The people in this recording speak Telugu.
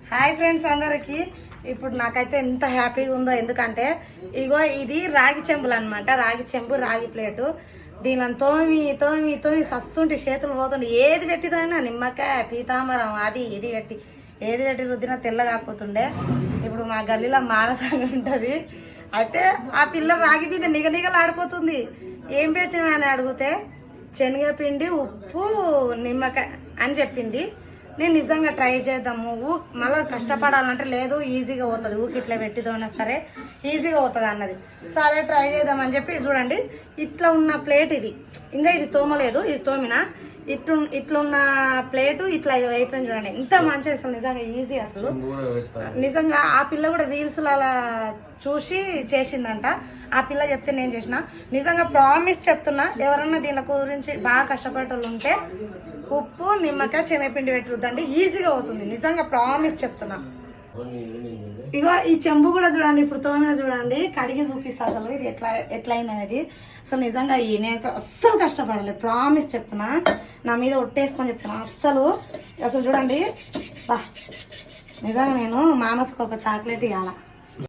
హాయ్ ఫ్రెండ్స్ అందరికి. ఇప్పుడు నాకైతే ఎంత హ్యాపీగా ఉందో, ఎందుకంటే ఇగో ఇది రాగి చెంబులు అనమాట. రాగి చెంబు, రాగి ప్లేటు. దీనిలో తోమి తోమి తోమి సస్తుంటే చేతులు పోతుండే. ఏది పెట్టిదైనా నిమ్మకాయ, పీతాంబరం, అది ఇది పెట్టి ఏది పెట్టి రుద్దిన తెల్లగాకపోతుండే. ఇప్పుడు మా గల్లీలో మానసంగా ఉంటుంది. అయితే ఆ పిల్ల రాగి మీద నిగనిగలాడిపోతుంది. ఏం పెట్టినా అడిగితే శనగపిండి, ఉప్పు, నిమ్మకాయ అని చెప్పింది. నేను నిజంగా ట్రై చేద్దాము, మళ్ళీ కష్టపడాలంటే లేదు, ఈజీగా పోతుంది, ఊకి ఇట్లా పెట్టిదోనా సరే ఈజీగా పోతుంది అన్నది. సరే ట్రై చేద్దామని చెప్పి చూడండి, ఇట్లా ఉన్న ప్లేట్ ఇది. ఇంకా ఇది తోమలేదు, ఇది తోమిన. ఇట్లున్న ప్లేటు ఇట్లా అయిపోయింది చూడండి. ఎంత మంచిగా అసలు, నిజంగా ఈజీ అసలు. నిజంగా ఆ పిల్ల కూడా రీల్స్లో అలా చూసి చేసిందంట. ఆ పిల్ల చెప్తే నేను చేసిన. నిజంగా ప్రామిస్ చెప్తున్నా, ఎవరన్నా దీని గురించి బాగా కష్టపడేటోళ్ళు ఉంటే ఉప్పు, నిమ్మకాయ, శనగపిండి పెట్టి రుద్దండి, ఈజీగా అవుతుంది. నిజంగా ప్రామిస్ చెప్తున్నా. ఇగో ఈ చెంబు కూడా చూడండి, ఇప్పుడు తోమిన చూడండి, కడిగి చూపిస్తా అసలు ఇది ఎట్లా అయింది అనేది. అసలు నిజంగా నేనైతే అస్సలు కష్టపడలేదు, ప్రామిస్ చెప్తున్నా. నా మీద ఒట్టేసుకొని చెప్తున్నా. అసలు చూడండి బా, నిజంగా నేను మానసుకు ఒక చాక్లెట్ ఇవ్వాలా.